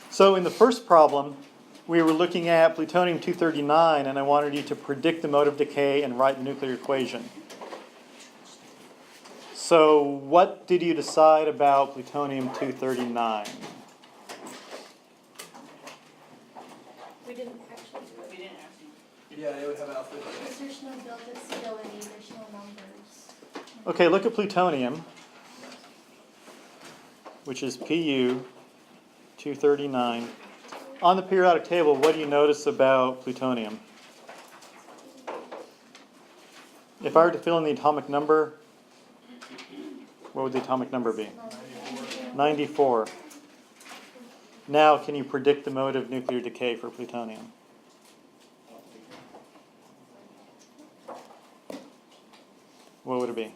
So in the first problem, we were looking at plutonium-239, and I wanted you to predict the mode of decay and write the nuclear equation. So what did you decide about plutonium-239? We didn't actually do it. We didn't actually. Yeah, it would have alpha. Because there's no delta stability, there's no numbers. Okay, look at plutonium, which is Pu-239. On the periodic table, what do you notice about plutonium? If I were to fill in the atomic number, what would the atomic number be? 94. Now, can you predict the mode of nuclear decay for plutonium? What would it be?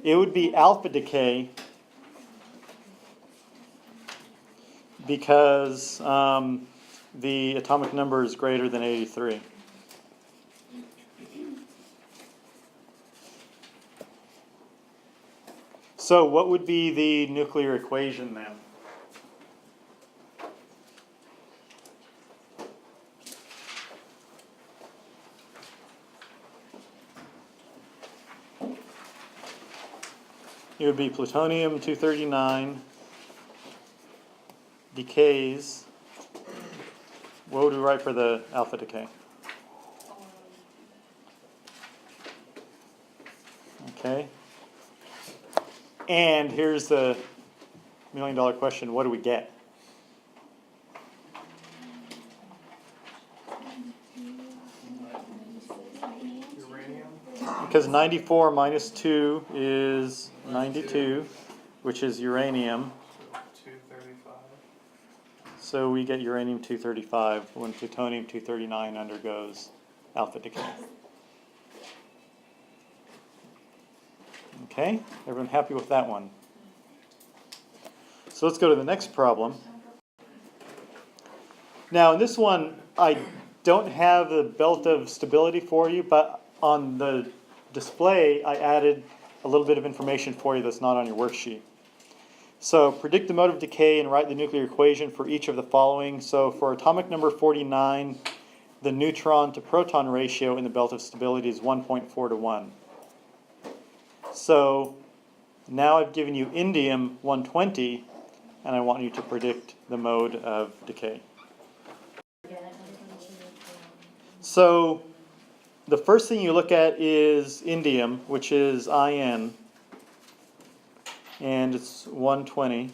It would be alpha decay because the atomic number is greater than 83. So what would be the nuclear equation then? It would be plutonium-239 decays. What would we write for the alpha decay? Okay. And here's the million-dollar question. What do we get? Uranium. Because 94 minus 2 is 92, which is uranium. 235. So we get uranium-235 when plutonium-239 undergoes alpha decay. Okay, everyone happy with that one? So let's go to the next problem. Now in this one, I don't have the belt of stability for you, but on the display, I added a little bit of information for you that's not on your worksheet. So predict the mode of decay and write the nuclear equation for each of the following. So for atomic number 49, the neutron to proton ratio in the belt of stability is 1.4 to 1. So now I've given you indium 120, and I want you to predict the mode of decay. So the first thing you look at is indium, which is In, and it's 120.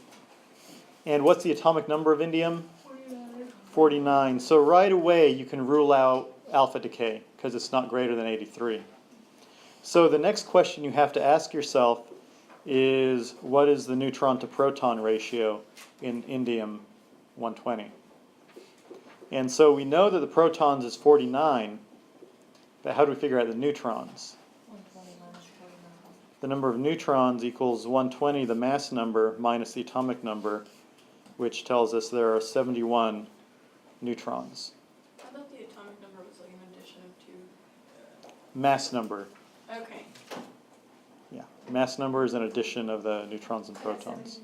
And what's the atomic number of indium? 49. So right away you can rule out alpha decay because it's not greater than 83. So the next question you have to ask yourself is, what is the neutron to proton ratio in indium 120? And so we know that the protons is 49, but how do we figure out the neutrons? 120 minus 49. The number of neutrons equals 120, the mass number, minus the atomic number, which tells us there are 71 neutrons. I thought the atomic number was like an addition of two. Mass number. Okay. Yeah, mass number is an addition of the neutrons and protons.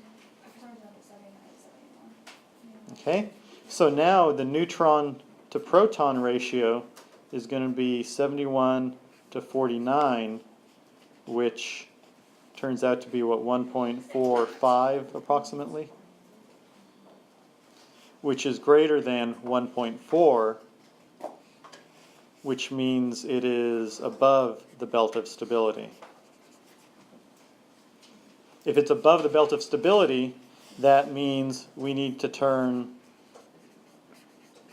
Okay, so now the neutron to proton ratio is going to be 71 to 49, which turns out to be what, 1.45 approximately, which is greater than 1.4, which means it is above the belt of stability. If it's above the belt of stability, that means we need to turn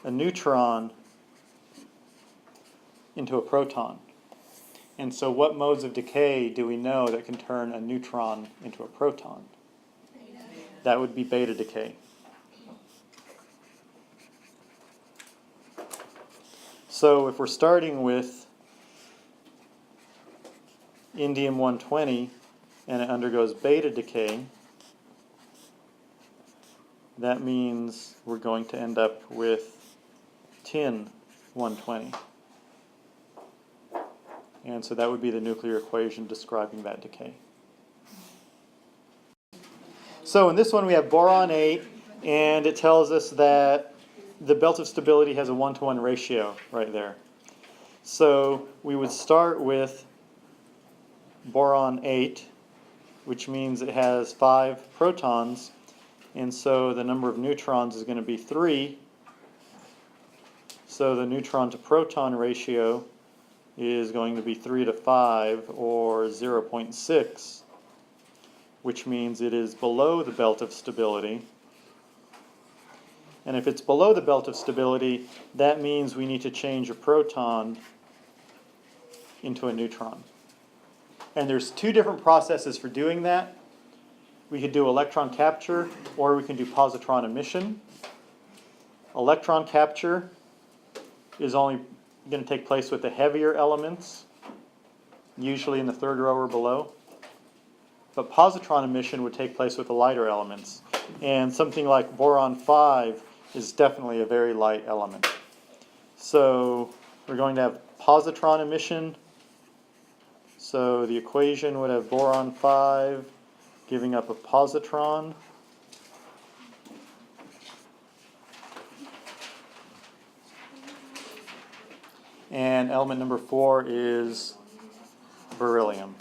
a neutron into a proton. And so what modes of decay do we know that can turn a neutron into a proton? That would be beta decay. So if we're starting with indium 120 and it undergoes beta decay, that means we're going to end up with tin 120. And so that would be the nuclear equation describing that decay. So in this one we have boron 8, and it tells us that the belt of stability has a 1-to-1 ratio right there. So we would start with boron 8, which means it has 5 protons, and so the number of neutrons is going to be 3. So the neutron to proton ratio is going to be 3 to 5, or 0.6, which means it is below the belt of stability. And if it's below the belt of stability, that means we need to change a proton into a neutron. And there's 2 different processes for doing that. We could do electron capture, or we can do positron emission. Electron capture is only going to take place with the heavier elements, usually in the 3rd row or below. But positron emission would take place with the lighter elements. And something like boron 5 is definitely a very light element. So we're going to have positron emission. So the equation would have boron 5 giving up a positron. And element number 4 is beryllium.